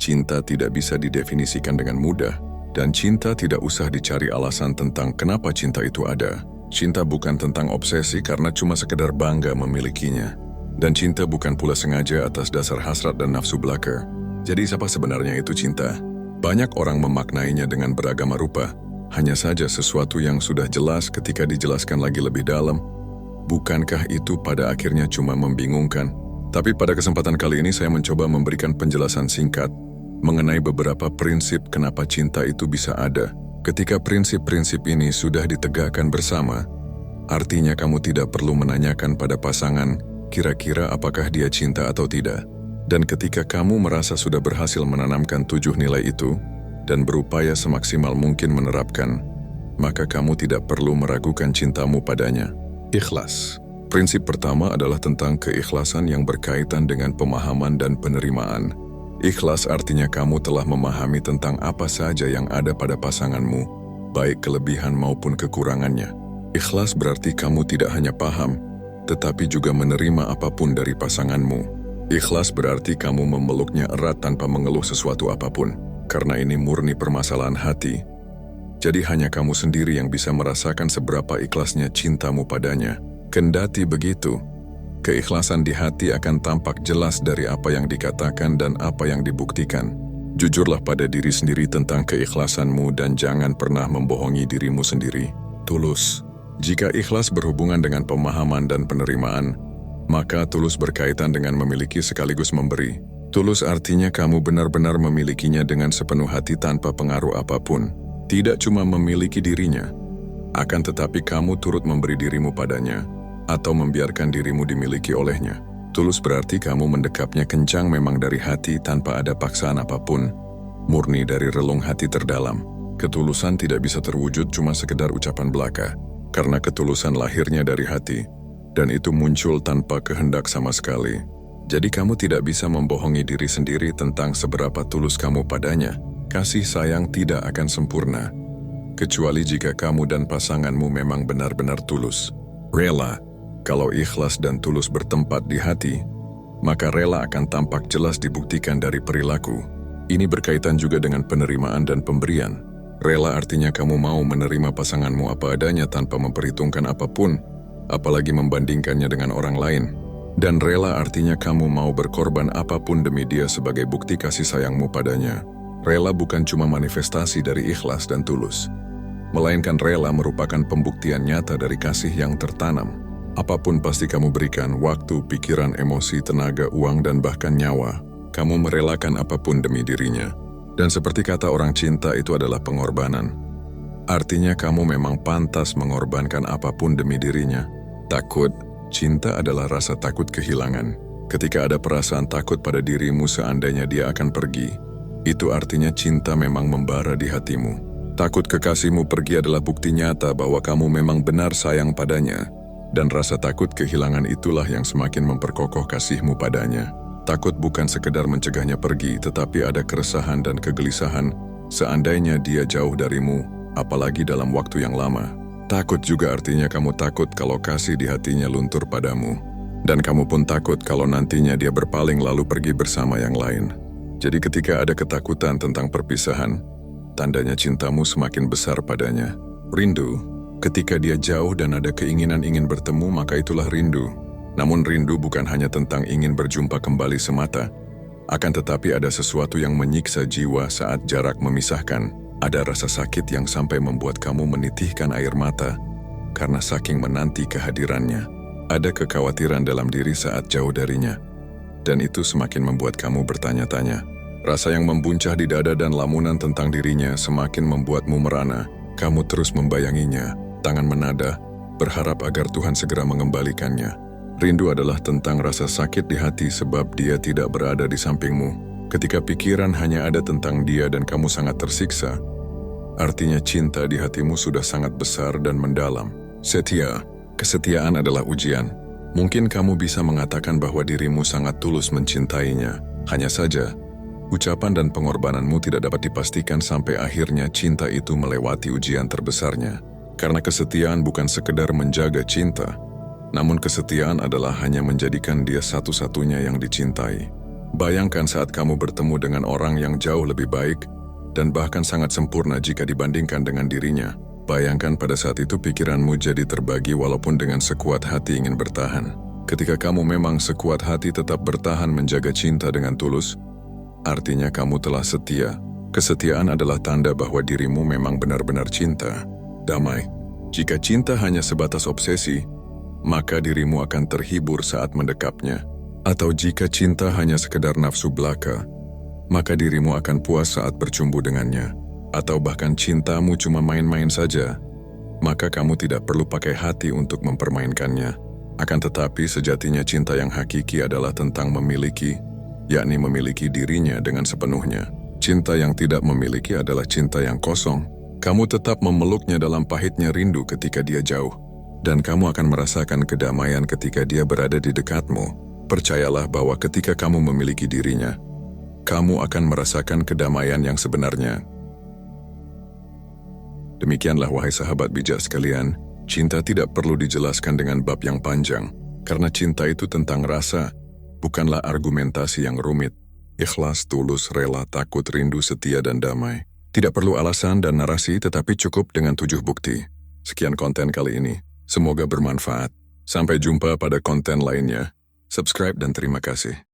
Cinta tidak bisa didefinisikan dengan mudah, dan cinta tidak usah dicari alasan tentang kenapa cinta itu ada. Cinta bukan tentang obsesi karena cuma sekedar bangga memilikinya. Dan cinta bukan pula sengaja atas dasar hasrat dan nafsu belaka. Jadi siapa sebenarnya itu cinta? Banyak orang memaknainya dengan beragam rupa. Hanya saja sesuatu yang sudah jelas ketika dijelaskan lagi lebih dalam. Bukankah itu pada akhirnya cuma membingungkan? Tapi pada kesempatan kali ini saya mencoba memberikan penjelasan singkat mengenai beberapa prinsip kenapa cinta itu bisa ada. Ketika prinsip-prinsip ini sudah ditegakkan bersama, artinya kamu tidak perlu menanyakan pada pasangan kira-kira apakah dia cinta atau tidak. Dan ketika kamu merasa sudah berhasil menanamkan 7 nilai itu dan berupaya semaksimal mungkin menerapkan, maka kamu tidak perlu meragukan cintamu padanya. Ikhlas. Prinsip pertama adalah tentang keikhlasan yang berkaitan dengan pemahaman dan penerimaan. Ikhlas artinya kamu telah memahami tentang apa saja yang ada pada pasanganmu, baik kelebihan maupun kekurangannya. Ikhlas berarti kamu tidak hanya paham, tetapi juga menerima apapun dari pasanganmu. Ikhlas berarti kamu memeluknya erat tanpa mengeluh sesuatu apapun, karena ini murni permasalahan hati. Jadi hanya kamu sendiri yang bisa merasakan seberapa ikhlasnya cintamu padanya. Kendati begitu, keikhlasan di hati akan tampak jelas dari apa yang dikatakan dan apa yang dibuktikan. Jujurlah pada diri sendiri tentang keikhlasanmu dan jangan pernah membohongi dirimu sendiri. Tulus. Jika ikhlas berhubungan dengan pemahaman dan penerimaan, maka tulus berkaitan dengan memiliki sekaligus memberi. Tulus artinya kamu benar-benar memilikinya dengan sepenuh hati tanpa pengaruh apapun. Tidak cuma memiliki dirinya, akan tetapi kamu turut memberi dirimu padanya, atau membiarkan dirimu dimiliki olehnya. Tulus berarti kamu mendekapnya kencang memang dari hati tanpa ada paksaan apapun, murni dari relung hati terdalam. Ketulusan tidak bisa terwujud cuma sekedar ucapan belaka, karena ketulusan lahirnya dari hati, dan itu muncul tanpa kehendak sama sekali. Jadi kamu tidak bisa membohongi diri sendiri tentang seberapa tulus kamu padanya. Kasih sayang tidak akan sempurna, kecuali jika kamu dan pasanganmu memang benar-benar tulus. Rela. Kalau ikhlas dan tulus bertempat di hati, maka rela akan tampak jelas dibuktikan dari perilaku. Ini berkaitan juga dengan penerimaan dan pemberian. Rela artinya kamu mau menerima pasanganmu apa adanya tanpa memperhitungkan apapun, apalagi membandingkannya dengan orang lain. Dan rela artinya kamu mau berkorban apapun demi dia sebagai bukti kasih sayangmu padanya. Rela bukan cuma manifestasi dari ikhlas dan tulus, melainkan rela merupakan pembuktian nyata dari kasih yang tertanam. Apapun pasti kamu berikan, waktu, pikiran, emosi, tenaga, uang, dan bahkan nyawa. Kamu merelakan apapun demi dirinya. Dan seperti kata orang cinta itu adalah pengorbanan. Artinya kamu memang pantas mengorbankan apapun demi dirinya. Takut. Cinta adalah rasa takut kehilangan. Ketika ada perasaan takut pada dirimu seandainya dia akan pergi, itu artinya cinta memang membara di hatimu. Takut kekasihmu pergi adalah bukti nyata bahwa kamu memang benar sayang padanya. Dan rasa takut kehilangan itulah yang semakin memperkokoh kasihmu padanya. Takut bukan sekedar mencegahnya pergi, tetapi ada keresahan dan kegelisahan seandainya dia jauh darimu, apalagi dalam waktu yang lama. Takut juga artinya kamu takut kalau kasih di hatinya luntur padamu. Dan kamu pun takut kalau nantinya dia berpaling lalu pergi bersama yang lain. Jadi ketika ada ketakutan tentang perpisahan, tandanya cintamu semakin besar padanya. Rindu. Ketika dia jauh dan ada keinginan ingin bertemu, maka itulah rindu. Namun rindu bukan hanya tentang ingin berjumpa kembali semata. Akan tetapi ada sesuatu yang menyiksa jiwa saat jarak memisahkan. Ada rasa sakit yang sampai membuat kamu menitihkan air mata karena saking menanti kehadirannya. Ada kekhawatiran dalam diri saat jauh darinya. Dan itu semakin membuat kamu bertanya-tanya. Rasa yang membuncah di dada dan lamunan tentang dirinya semakin membuatmu merana. Kamu terus membayanginya, tangan menada, berharap agar Tuhan segera mengembalikannya. Rindu adalah tentang rasa sakit di hati sebab dia tidak berada di sampingmu. Ketika pikiran hanya ada tentang dia dan kamu sangat tersiksa, artinya cinta di hatimu sudah sangat besar dan mendalam. Setia. Kesetiaan adalah ujian. Mungkin kamu bisa mengatakan bahwa dirimu sangat tulus mencintainya. Hanya saja, ucapan dan pengorbananmu tidak dapat dipastikan sampai akhirnya cinta itu melewati ujian terbesarnya. Karena kesetiaan bukan sekedar menjaga cinta, namun kesetiaan adalah hanya menjadikan dia satu-satunya yang dicintai. Bayangkan saat kamu bertemu dengan orang yang jauh lebih baik dan bahkan sangat sempurna jika dibandingkan dengan dirinya. Bayangkan pada saat itu pikiranmu jadi terbagi walaupun dengan sekuat hati ingin bertahan. Ketika kamu memang sekuat hati tetap bertahan menjaga cinta dengan tulus, artinya kamu telah setia. Kesetiaan adalah tanda bahwa dirimu memang benar-benar cinta. Damai. Jika cinta hanya sebatas obsesi, maka dirimu akan terhibur saat mendekapnya. Atau jika cinta hanya sekedar nafsu belaka, maka dirimu akan puas saat bercumbu dengannya. Atau bahkan cintamu cuma main-main saja, maka kamu tidak perlu pakai hati untuk mempermainkannya. Akan tetapi sejatinya cinta yang hakiki adalah tentang memiliki, yakni memiliki dirinya dengan sepenuhnya. Cinta yang tidak memiliki adalah cinta yang kosong. Kamu tetap memeluknya dalam pahitnya rindu ketika dia jauh, dan kamu akan merasakan kedamaian ketika dia berada di dekatmu. Percayalah bahwa ketika kamu memiliki dirinya, kamu akan merasakan kedamaian yang sebenarnya. Demikianlah wahai sahabat bijak sekalian, cinta tidak perlu dijelaskan dengan bab yang panjang, karena cinta itu tentang rasa, bukanlah argumentasi yang rumit. Ikhlas, tulus, rela, takut, rindu, setia, dan damai. Tidak perlu alasan dan narasi, tetapi cukup dengan 7 bukti. Sekian konten kali ini. Semoga bermanfaat. Sampai jumpa pada konten lainnya. Subscribe dan terima kasih.